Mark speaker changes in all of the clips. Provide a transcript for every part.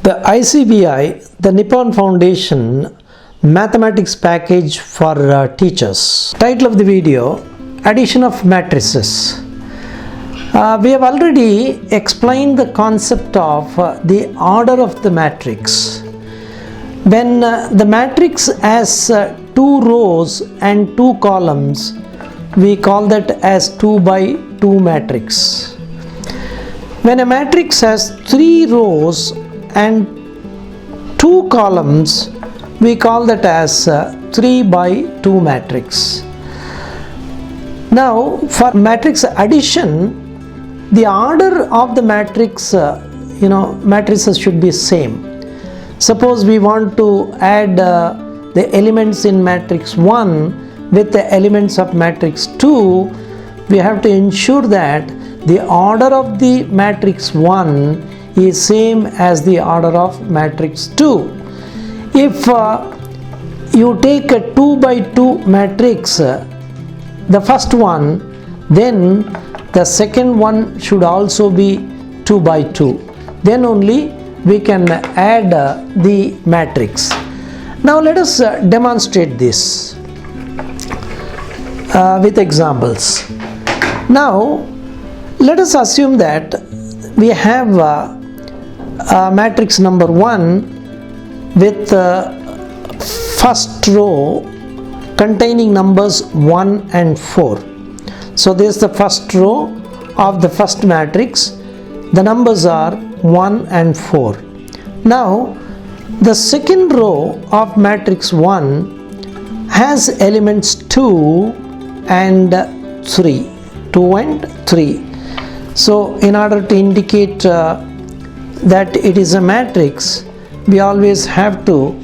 Speaker 1: The ICEVI, the Nippon Foundation Mathematics Package for Teachers. Title of the video: Addition of Matrices. We have already explained the concept of the order of the matrix. When the matrix has 2 rows and 2 columns, we call that as 2 by 2 matrix. When a matrix has 3 rows and 2 columns, we call that as 3 by 2 matrix. Now, for matrix addition, the order of the matrix, matrices should be same. Suppose we want to add the elements in matrix 1 with the elements of matrix 2, we have to ensure that the order of the matrix 1 is same as the order of matrix 2. If you take a 2 by 2 matrix, the first one, then the second one should also be 2 by 2. Then only we can add the matrix. Now let us demonstrate this with examples. Now let us assume that we have matrix number 1 with first row containing numbers 1 and 4. So this is the first row of the first matrix. The numbers are 1 and 4. Now the second row of matrix 1 has elements 2 and 3. 2 and 3. So in order to indicate that it is a matrix, we always have to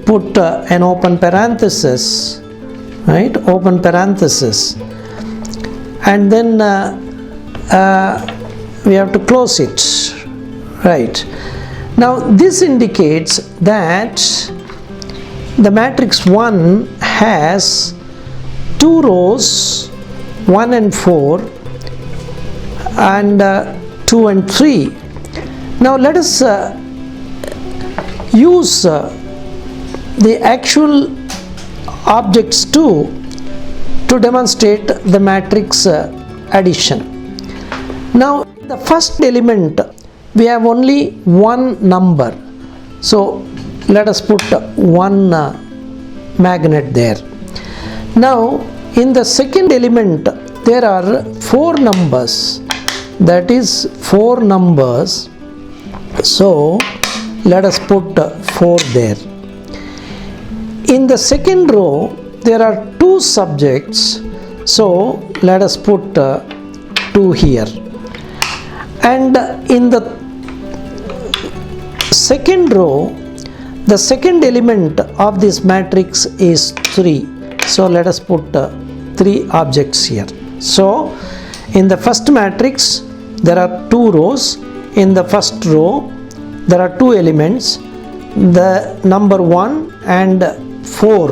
Speaker 1: put an open parenthesis, right? Open parenthesis, and then we have to close it, right? Now this indicates that the matrix 1 has 2 rows, 1 and 4, and 2 and 3. Now let us use the actual objects to demonstrate the matrix addition. Now the first element, we have only one number, so let us put one magnet there. Now in the second element there are 4 numbers, that is 4 numbers, so let us put 4 there. In the second row there are 2 subjects, so let us put 2 here. And in the second row, the second element of this matrix is 3, so let us put 3 objects here. So in the first matrix there are 2 rows. In the first row there are 2 elements, the number 1 and 4.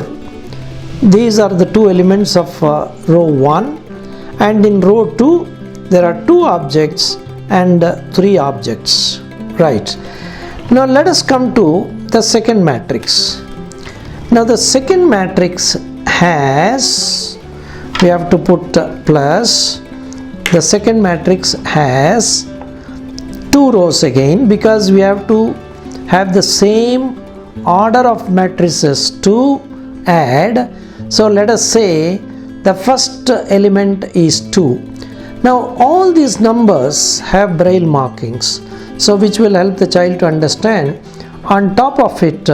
Speaker 1: These are the 2 elements of row 1, and in row 2 there are 2 objects and 3 objects, right? Now let us come to the second matrix. Now the second matrix has, we have to put plus, the second matrix has 2 rows again, because we have to have the same order of matrices to add. So let us say the first element is 2. Now all these numbers have Braille markings, so which will help the child to understand. On top of it,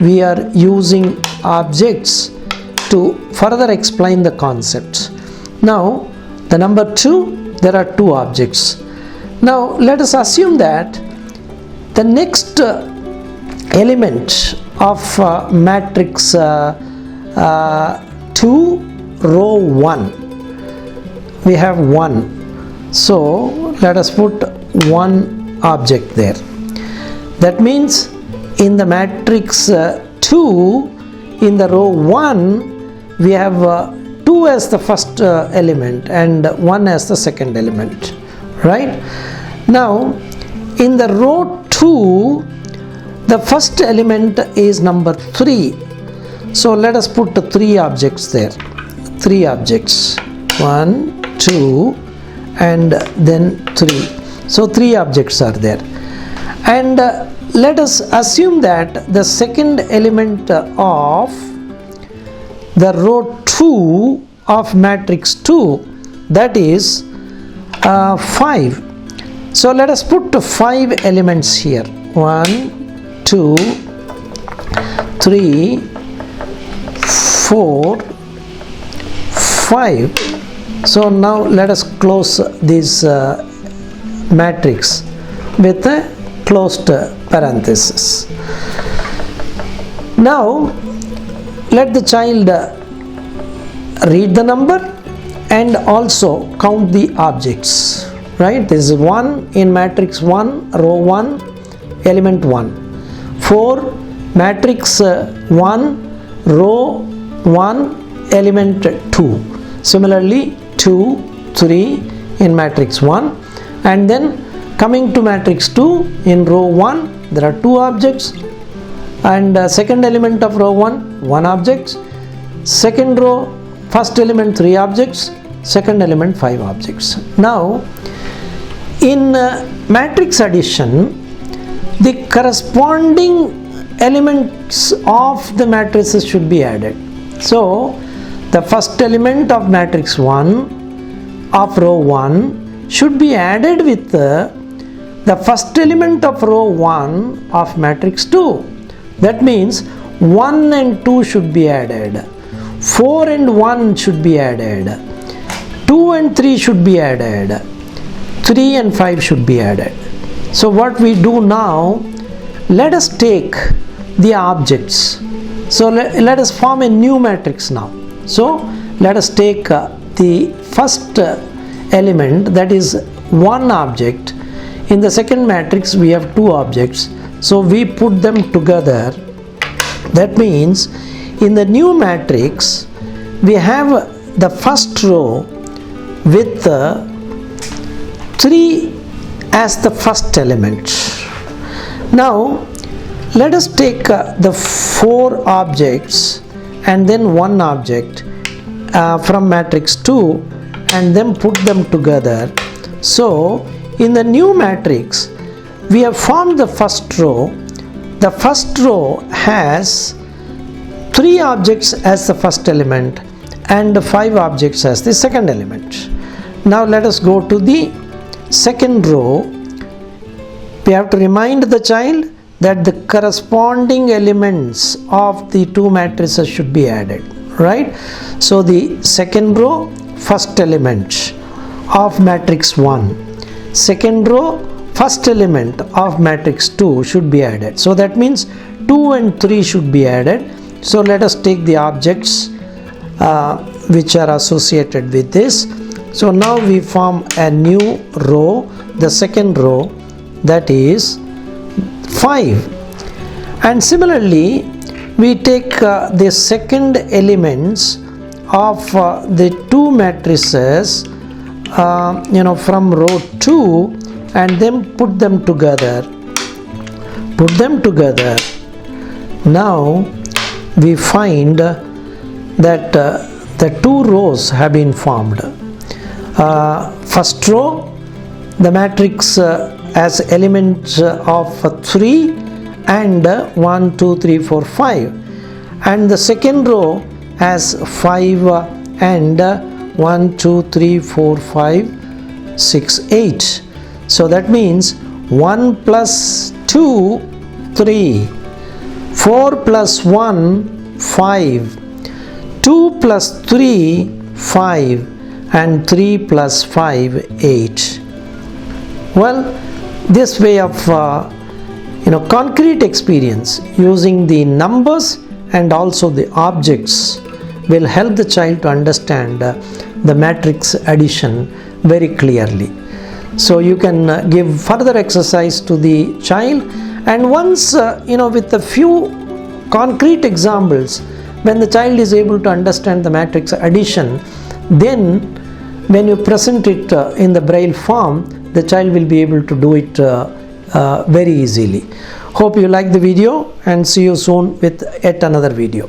Speaker 1: we are using objects to further explain the concept. Now the number 2, there are 2 objects. Now let us assume that the next element of matrix 2, row 1, we have 1, so let us put 1 object there. That means in the matrix 2, in the row 1, we have 2 as the first element and 1 as the second element, right? Now in the row 2, The first element is number 3. So let us put 3 objects there. 3 objects. 1, 2 and then 3. So 3 objects are there. And let us assume that the second element of the row 2 of matrix 2, that is 5. So let us put 5 elements here. 1, 2, 3, 4, 5. So now let us close this matrix with a closed parenthesis. Now let the child read the number and also count the objects. Right? This is 1 in matrix 1, row 1, element 1. 4, matrix 1, row 1, element 2. Similarly 2, 3 in matrix 1, and then coming to matrix 2 in row 1 there are 2 objects, and second element of row 1 object, second row first element 3 objects, second element 5 objects. Now in matrix addition, the corresponding elements of the matrices should be added. So the first element of matrix 1 of row 1 should be added with the first element of row 1 of matrix 2. That means 1 and 2 should be added, 4 and 1 should be added, 2 and 3 should be added, 3 and 5 should be added. So what we do now, let us take the objects. So let us form a new matrix now. So let us take the first element, that is 1 object. In the second matrix we have 2 objects, so we put them together. That means in the new matrix we have the first row with 3 as the first element. Now let us take the 4 objects and then 1 object from matrix 2 and then put them together. So in the new matrix we have formed the first row. The first row has 3 objects as the first element and 5 objects as the second element. Now let us go to the second row. We have to remind the child that the corresponding elements of the 2 matrices should be added, right? So the second row, first element of matrix 1, second row, first element of matrix 2 should be added. So that means 2 and 3 should be added. So let us take the objects which are associated with this. So now we form a new row, the second row, that is 5. And similarly we take the second elements of the 2 matrices from row 2 and then put them together. Now we find that the 2 rows have been formed. First row, the matrix as elements of 3 and 1, 2, 3, 4, 5, and the second row has 5 and 1, 2, 3, 4, 5, 6, 8. So that means 1 plus 2, 3, 4 plus 1, 5, 2 plus 3, 5, and 3 plus 5, 8. Well, this way of concrete experience using the numbers and also the objects will help the child to understand the matrix addition very clearly. So you can give further exercise to the child, and once with a few concrete examples, when the child is able to understand the matrix addition, then when you present it in the Braille form, the child will be able to do it very easily. Hope you like the video, and see you soon with yet another video.